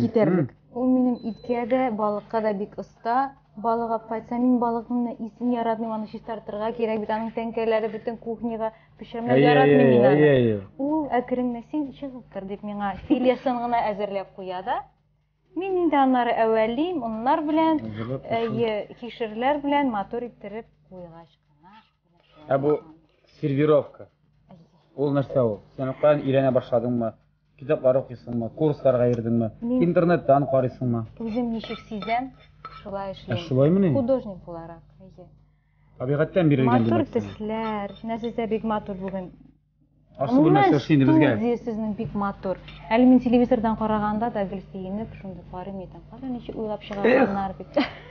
китәрлек. Ул минем иткә дә, балыкка да бик оста. Балык апайса, мин балыкның исен яратмыйм, аны чистартырга кирәк бит, аның тәңкәләре бөтен кухняга пешермәгә яратмыйм мин аны. Ул әкренләп син чыгып тор дип миңа филиясын гына әзерләп куя да. Мин инде аннары әвәлим, оннар белән, кишерләр белән матур иттереп куйгач кына. Бу сервировка. Ул нәрсә ул? Син каян өйрәнә башладыңмы? Китаплар укыйсыңмы? Курсларга йөрдеңме? Интернеттан карыйсыңмы? Үзем ничек сизәм, шулай эшләйм. Шулаймыни? Художник буларак. Табигатьтән бирелгән Матур димәк. төсләр, нәрсә бик матур бүген. Асыл бу нәрсә инде безгә. Сезнең бик матур. Әле мин телевизордан караганда да гел сөенеп, шунда карыйм идем. Кара ничек уйлап чыгарганнар бит.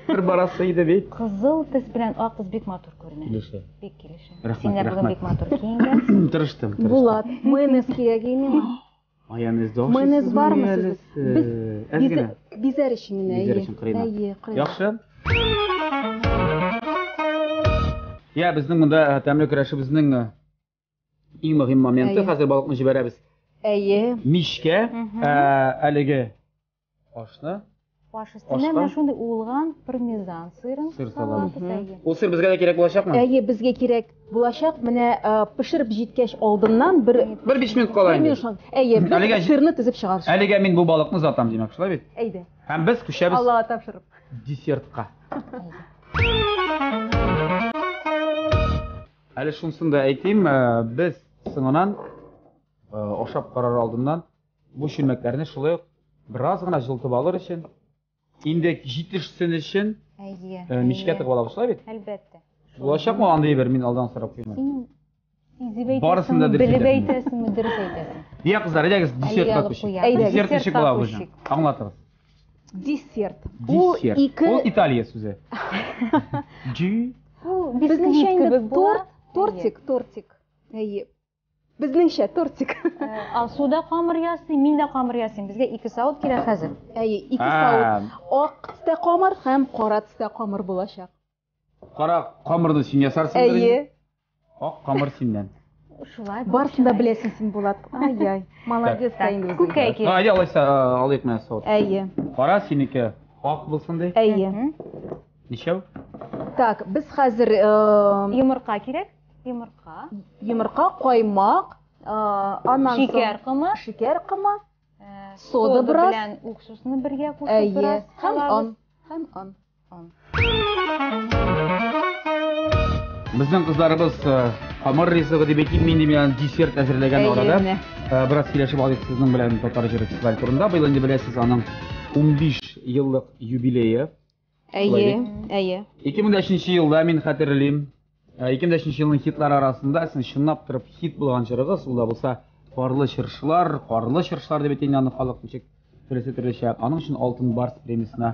Бер барасы иде бит. Кызыл төс белән ак төс бик матур күренә. Килешә. Бик килешә. Рәхмәт, Синнәр бүген рәхмәт. бик матур киенгәнсез. Тырыштым. Булат, майонез кирәк миңа. Майонез да. Майонез бармы сездә? Әзгенә. Бизәр өчен генә. Бизәр өчен кырыйм. Әйе, кырыйм. Яхшы. Я, безнең монда тәмле көрәше безнең иң мөһим моменты. Хәзер балыкны җибәрәбез. Әйе. Мишкә, әлеге ашны. Аш өстенә менә шундый уылган пармезан сырын Сыр салабыз. салабыз. Ул сыр безгә дә кирәк булачакмы? Әйе, безгә кирәк булачак. Менә пешереп җиткәч алдыннан бер 5 минут кала инде. Әйе, Әлегә- сырны тезеп чыгарыш. Әлегә мин бу балыкны затам димәк, шулай бит? Әйдә. Һәм без күчәбез Аллага тапшырып. десертка. Әле шунысын да әйтим, без соңыннан ашап карар алдыннан бу чүлмәкләрне шулай ук бераз гына җылтып алыр өчен, инде җитешсен өчен Әйе. мишкә тыгып алабыз, шулай бит? Әлбәттә. Булачакмы андый бер мин алдан сорап куймам. Син сизеп Барысын да әйтәсеңме, дөрес белеп әйтәсең. әйтәсеңме, дөрес әйтәсең. Я кызлар, әйдәгез десертка алып күчик. куябыз. Әйдәгез, Десерт ничек десертка була күчик. безнең? Аңлатыгыз. Десерт. Десерт. ике Ул Италия сүзе. Джи. Ул Безнеңчә инде кебек була. тортик. Әйе. Безнеңчә тортик. Ал суда камыр ясый, мин дә камыр ясыйм. Безгә 2 саут кирәк хәзер. Әйе, 2 саут. Ак төстә камыр һәм кара төстә камыр булачак. Кара камырны син ясарсың. Әйе. Ак камыр синнән. Шулай. Барсын да беләсең син Булат. Ай-ай. Молодец та инде үзең. Күкәй кирәк. Айда алайса алыйк менә саут. Әйе. Кара синеке ак булсын ди. Әйе. Ничәү? Так, без хәзер Йомырка кирәк. Йомырка. йомырка, каймак, аннан Шикәр кымы. шикәр кымы, Сода бераз. белән уксусны бергә кушып әйе, бераз һәм салабыз. ан. Безнең кызларыбыз камыр ризыгы дип әйтим мин димәгән десерт әзерләгән Әйе, арада. менә. Бераз сөйләшеп алыйк сезнең белән Татар җыры фестиваль турында. Быел инде беләсез аның 15 еллык юбилее. Әйе. 2003 елда мин хәтерлим. 2003 елның хитлары арасында син чынлап торып хит булган җырыгыз, ул да булса Карлы чыршылар дип әйтә инде аны халык ничек төрлесе. Аның өчен Алтын Барс премиясына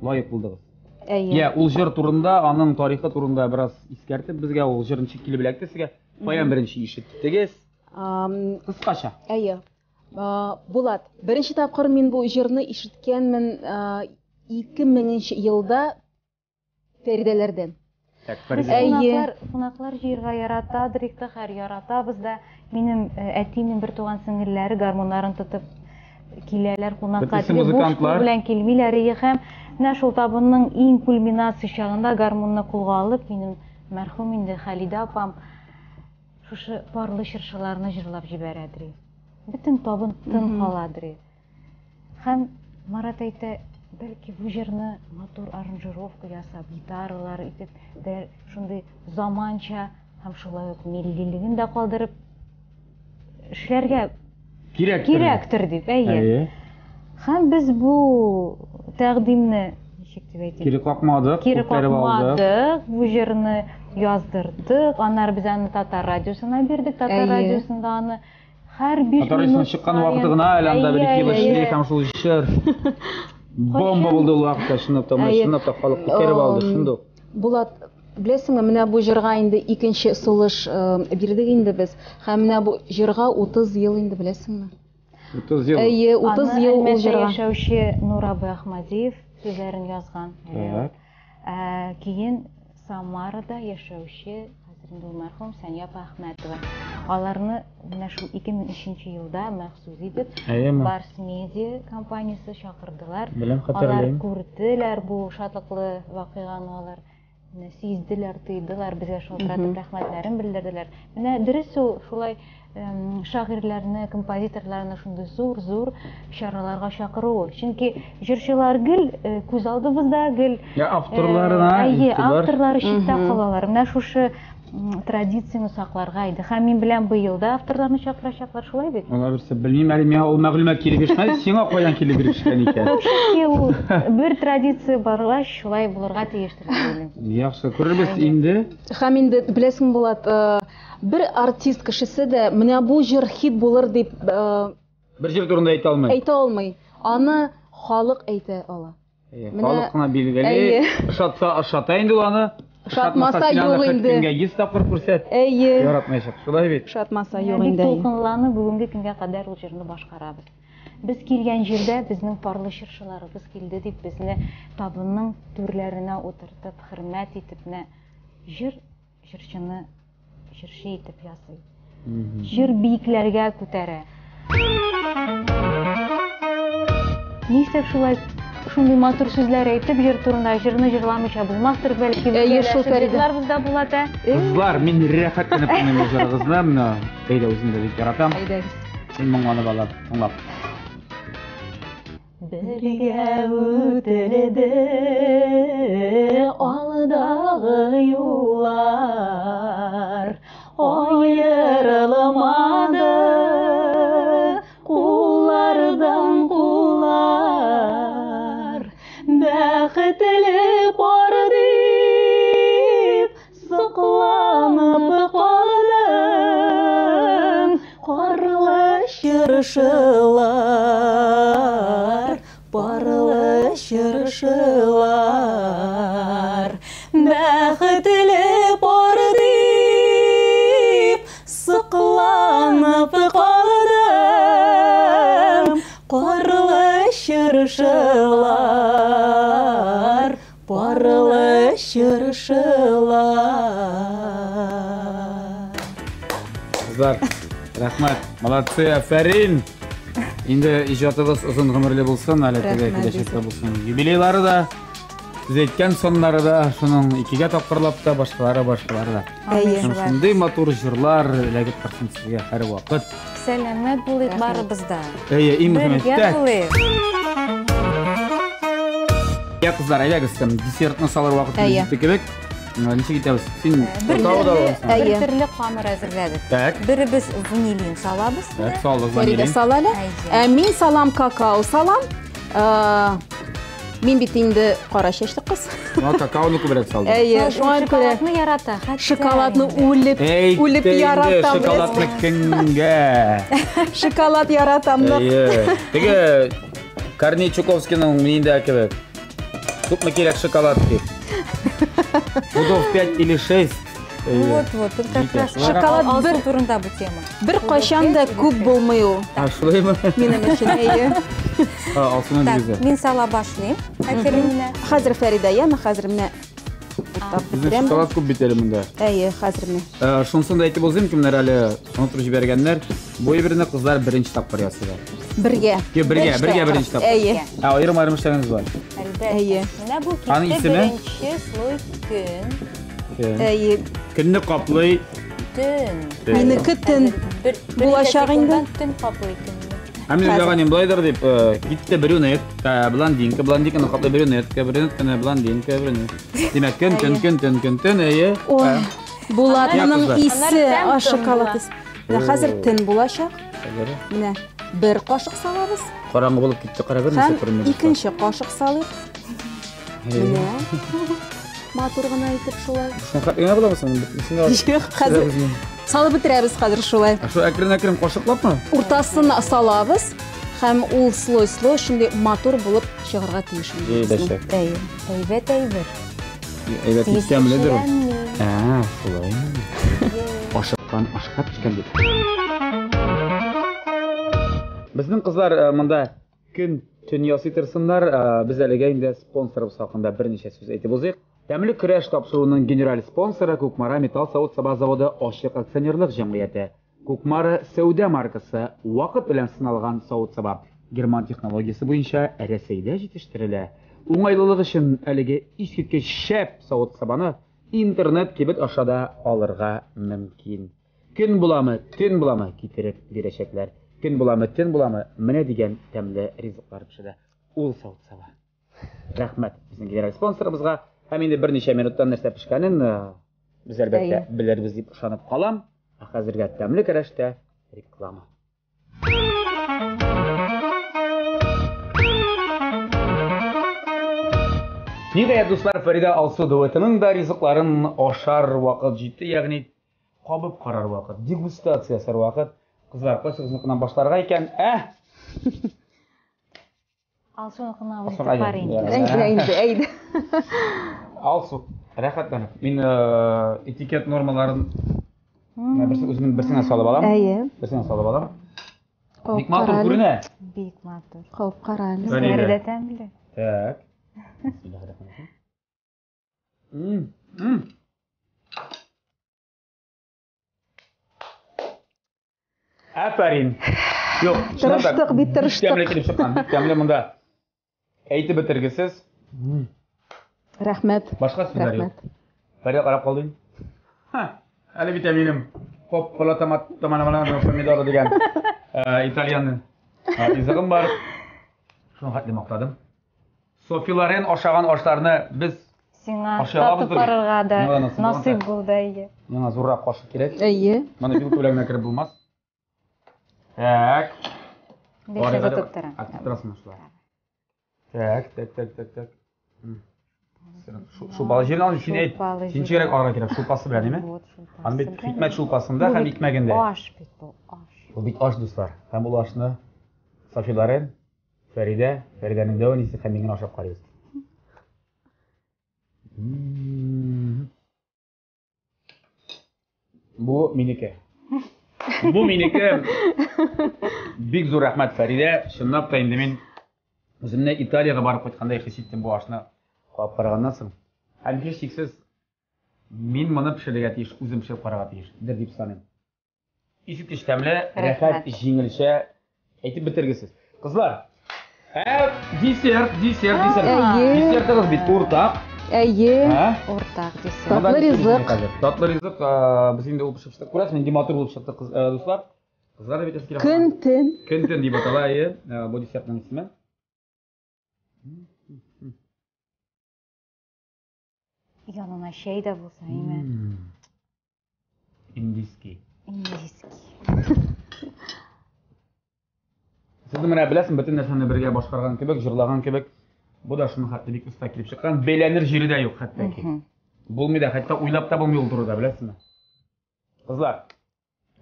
лаек булдыгыз. Әйе. Я, ул җыр турында, аның тарихы турында бераз искәртеп безгә ул җыр ничек килеп эләкте сезгә? Каян беренче ишеттегез? Кыскача. Әйе. Булат, беренче тапкыр мин бу җырны ишеткәнмен 2000 елда Фәридәләрдән. Так, Әйе. Кунаклар җыярга ярата, директор һәр ярата. Бездә минем әтимнең бер туган сеңгелләре гармуннарын тотып киләләр кунакка. Бөтен музыкантлар белән килмиләр һәм менә шул табынның иң кульминация чагында гармунны кулга алып, минем мәрхүм инде Халидә апам шушы парлы чыршыларны җырлап җибәрәдер. Бөтен табын тын каладыр. Һәм Марат әйтә, бәлки бу җырны матур аранжировка ясап, гитаралар итеп, шундый заманча һәм шулай ук миллилеген дә калдырып эшләргә кирәктер дип, әйе. Һәм без бу тәкъдимне ничек дип әйтик? Кире какмадык, бу җырны яздырдык, аннары без аны Татар радиосына бирдек, Татар радиосында аны һәр 5 минут Татарстаннан чыккан вакыты гына әле анда 1-2 ел эшләп һәм шул җыр бомба булды ул вакытта, чынлап та халык күтәреп алды, шундый. Булат, беләсеңме, менә бу җырга инде икенче сулыш бирдек инде без. Һәм менә бу җырга 30 ел инде, беләсеңме? 30 ел. Әйе, 30 ел ул җырга. Яшәүче Нурабый Ахмадиев сүзләрен язган. Кейін Самарада яшәүче хәзер ул мәрхүм Сания Әхмәтова. Аларны менә шул 2003 елда махсус итеп Барс Медиа компаниясе чакырдылар. Алар күрделәр бу шатлыклы вакыйганы, алар сизделәр, тойдылар, безгә шалтыратып рәхмәтләрен белдерделәр. Менә дөрес ул шулай шагыйрьләрне, композиторларны шундый зур чараларга чакыру. Чөнки җырчылар гел күз алдыбызда, гел авторлары читтә калалар. Менә шушы традицияны сакларга иде. Һәм мин белән быел да авторларны чакырачаклар, шулай бит? Аңа берсе белмим, әле миңа ул мәгълүмат килеп ишмәде, сиңа каян килеп ирешкән икән? Чөнки ул бер традиция барга, шулай булырга тиештер дилем. Яхшы, күрербез инде. Һәм инде беләсең Булат, бер артист кешесе дә менә бу җыр хит булыр дип бер җыр турында әйтә алмый. Әйтә алмый. Аны халык әйтә ала. Халык кына билгеле, ошата инде ул аны. Шатмаса юк инде. Кемгә 100 тапкыр күрсәт. Әйе. Яратмаячак, шулай бит. Шатмаса юк инде. Тулкынланы бүгенге көнгә кадәр ул җырны башкарабыз. Без килгән җирдә безнең парлы чыршыларыбыз килде дип безне табынның түрләренә утыртып, хөрмәт итеп, җырчыны җырчы итеп ясый. Җыр биекләргә күтәрә. Нишләп шулай шундый матур сүзләр әйтеп, җыр турында җырны җырламыйча булмастыр, бәлки безләр бездә була да. Кызлар, мин рәхәтләнеп тыңлыйм җырыгызны, менә әйдә үзем дә бик яратам. Син моңаны балап, тыңлап. Бергә үтелде алдагы юллар, аерылмады куллардан куллар, бәхетле бар дип сокланып калдым, карлы чыршылар, парлы чыршылар, бәхетле бар дип сокланып калдым, карлы чыршылар, парлы чыршылар. Кызлар, рәхмәт, молодцы, афәрин. Инде иҗатыгыз озын гомерле булсын, әле киләчәктә булсын. Юбилейлары да, сез әйткән соннары да, шуның 2 тапкырлап та, башкалары да. Шундый матур җырлар эләгеп торсын сезгә һәр вакыт. Сәламәт булыйк барыбызда. Әйе, иң мөһиме. Я кызлар, әйдәгез, десертны салыр вакыт җитте кебек. Ничек итәбез? Син тау да аласың. Бер төрле камыр әзерләдек. Беребез ванилин салабыз. Салдык Фәрида салалы. Мин салам какао салам. Мин бит инде кара чәчле кыз. Какаоны күбрәк салдым. Әйе, шуңа күрә Шоколадны ярата. шоколадны үлеп яратам. Шоколадны көнгә. Шоколад яратам. Әйе. Теге Корней Чуковскийның миндә кебек. Күпме кирәк шоколад дип. Пудов 5 или 6. Вот, тут как раз шоколад бер турында бу тема. Бер кайчан да күп булмый ул. Шулаймы? Минем өчен әйе. Алсынан Так, мин сала башлыйм. Әкренле. Хәзер Фәрида, яна хәзер менә Безнең шоколад күп бит әле монда. Әйе, хәзер менә. Шунсын да әйтеп узыйм, кемнәр әле онытып җибәргәннәр. Бу иберне кызлар беренче тапкыр ясыйлар. Бергә. Бергә беренче тапкыр. Әйе. Аерым эшләрегез бар. Әйе. Менә бу Аның исеме? беренче слой көн. Әйе. Көнне каплый, Менікі тін. Болашақ инде. Тін қапыл екен. Әмін ойлағанем былайдар деп, кетті брюнетка, блондинканы қапты брюнетка, блондинка, демек күн, әйе. Ой, Булатның исе шоколад ис. Хәзер тін болашақ. Менә бір қашық салабыз. Қараңғы болып кетті, қара бір Һәм икенче қашық салып. Менә матур гына итеп шулай. Сен буламысың? Хәзер салып бетерәбез хәзер шулай. Шу әкрен кашыклапмы? Уртасын салабыз. Һәм ул слой шундый матур булып чыгарга тиеш. Әйбәт. Әйбәт тәмледер ул. Шулай. Ашыккан ашкап киткән бит. Безнең кызлар монда көн төн ясый торсыннар. Без әлегә инде спонсорыбыз хакында берничә сүз әйтеп узыйк. Тәмле көрәш тапшыруның генераль спонсоры Кукмара Металл савыт-саба заводы Ашык акционерлык җәмгыяте. Кукмара сәүдә маркасы вакыт белән сыналган савыт-саба герман технологиясе буенча Рәсәйдә җитештерелә. Уңайлылык өчен әлеге искиткеч шәп савыт-сабаны интернет кибет ашада алырга мөмкин. Көн буламы, төн буламы китереп бирәчәкләр. Көн буламы, төн буламы, менә дигән тәмле ризыклар пешерә. Ул савыт-саба. Рәхмәт безнең генераль спонсорыбызга. Һәм инде берничә минуттан нәрсә пешкәнен без әлбәттә белербез дип ышанып калам. Хәзергә тәмле көрәштә реклама. Ниһаять, дуслар, Фәрида Алсу дуэтының да ризыкларын ашар вакыт җитте, ягъни кабып карар вакыт, дегустация сар вакыт. Кызлар, кайсыгызныкынан башларга икән? Алсуыныкына үтеп Әйді. Алсу, рәхәтләнеп. Мин этикет нормаларын үземнең берсенә салып алам. Берсенә салып алам. Бик матур күренә. Бик матур. Кауып карале. Фәрида тәмле. Так. Афарин. Юк, Тырыштык, бит тырыштык. Тәмле килеп чыккан. Бик тәмле монда. Әйтеп бетергесез. Рәхмәт. Башка сүзләр юк. Фәрия карап калды. Әле бит минем Поппола томатомана помидоры дигән итальян ризыгым бар. Шуны хәтле мактадым. Софиларен ашаган ашларны без Сиңа татып карарга да насыйп булды. Миңа зуррак кашык кирәк. Моны бил күләгенә кереп булмас. Так. Бешә тотып тора. Атрасмы шулай. Так. Шулпалы җирен син әйт. Син чирәк арга кирәк шулпасы белән, әйме? Аны бит хикмәт шулпасында һәм икмәгендә. Аш бит бу, аш. Бу бит аш, дуслар. Һәм ул ашны Софиларен, Фәридәнең дәван исе һәм миңа ашап карыйбыз. Бу минеке. Бик зур рәхмәт, Фәридә. Чынлап та инде мин үземне Италиягә барып кайткандай хис иттем бу ашны куып караганнан соң. Һәм һичшиксез мин моны пешерергә тиеш, үзем пешереп карарга тиеш. Дер дип саныйм. Искиткеч тәмле, рәхәт, җиңелчә әйтеп бетергесез. Кызлар, десерт. Десертыгыз бит уртак. Уртак десерт. Татлы ризык. Татлы ризык. Без инде ул пешеп чыктык. Күрәсез, инде матур булып чыкты, дуслар. Кызлар да бит эскерә. Көн-төн дип атала, бу десертның исеме. Янына шәй дә булса, әйме. Индийский. Сез менә беләсез, бөтен нәрсәне бергә башкарган кебек, җырлаган кебек, бу да шуның хәтле бик уста килеп чыккан. Бәйләнер җире дә юк хәтта ки. Булмый да, хәтта уйлап та булмый ул турыда, беләсезме? Кызлар,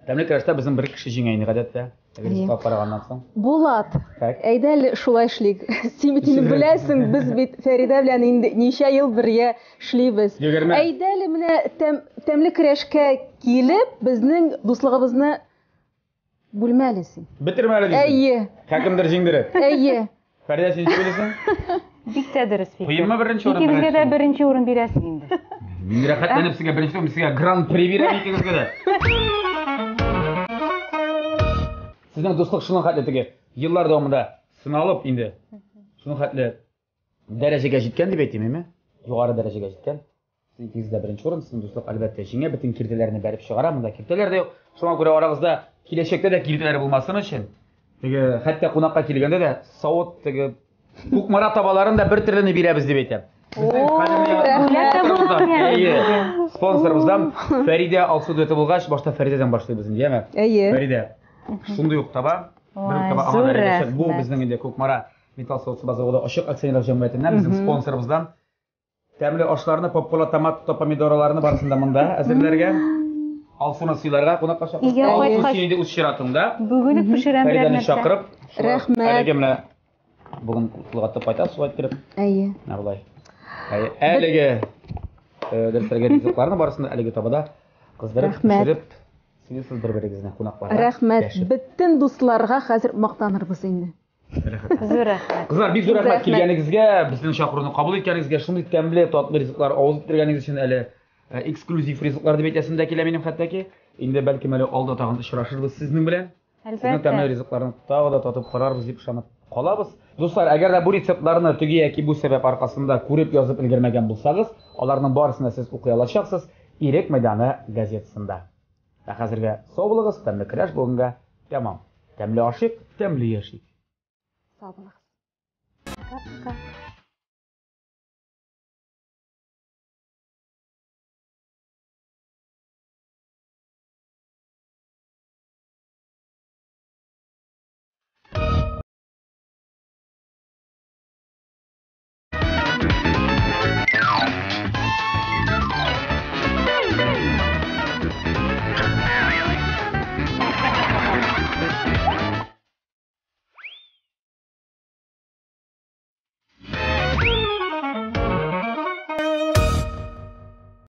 тәмле көрәштә безнең бер кеше җиңә инде гадәттә. Әгәр караганнан соң. Булат, әйдә әле шулай эшлик. Син бит инде беләсең, без бит Фәридә белән инде ничә ел бергә эшлибез. Әйдә әле менә тәмле көрәшкә килеп, безнең дуслыгыбызны бүлмәле син. Битермәле дисең. Кемдер җиңдереп. Фәридә, син сөйләсәң? Бик тә дөрес фикер. Куйма беренче урын. Икебезгә дә беренче урын бирәсең инде. Мин рәхәтләнеп сезгә беренче урын, сезгә гран-при бирәм икегезгә дә. Сезнең дуслык шуның хәтле теге еллар дәвамында сыналып инде. Шуның хәтле дәрәҗәгә җиткән дип әйтим, әйме? Югары дәрәҗәгә җиткән. Сез икеңіз дә беренче урын, сезнең дуслык әлбәттә җиңә, бөтен киртәләрне бәреп чыгара, монда киртәләр дә юк. Шуңа күрә арагызда киләчәктә дә киртәләр булмасын өчен, теге хәтта кунакка килгәндә дә савыт теге Кукмара табаларын да бер төрлене бирәбез дип әйтәм. Спонсорыбыздан Фәридә Алсу дуэты булгач, башта Фәридәдән башлыйбыз инде, яме? Фәридә. Шундый ук таба. Бу безнең инде Кукмара металл савыты базарында ачык акционерлар җәмгыятеннән безнең спонсорыбыздан тәмле ашларны, попкорн, томат, помидорларны барысын да монда әзерләргә. Алсуны сыйларга кунакка чакырып. Син инде үз чиратыңда. Бүген үк пешерәм Фәридәне чакырып. Рәхмәт. Бүген кулгатып кайтасыз, кайтып. Әйе. Булай. Әлеге дәресләргә ризыкларны барысын әлеге табада кыздырып пешереп, сез бер-берегезне кунакларга. Рәхмәт. Бөтен дусларга хәзер мактанырбыз инде. Зур рәхмәт. Кызлар, бик зур рәхмәт килгәнегезгә, безнең чакыруны кабул иткәнегезгә, шундый тәмле, татлы ризыклар авыз итергәнегез өчен әле эксклюзив ризыклар дип әйтәсем дә килә минем хәтта ки. Инде бәлкем әле алда тагын очрашырбыз сезнең белән. Сезнең тәмле ризыкларны тагы да татып карарбыз дип ышанып калабыз. Дуслар, әгәр дә бу рецептларны теге яки бу сәбәп аркасында күреп язып өлгермәгән булсагыз, аларның барысын сез укый алачаксыз Ирек мәйданы газетасында. Хәзергә сау булыгыз, тәмле көрәш бүгенгә тәмам. Тәмле ашык, тәмле яшик. Sağ olun.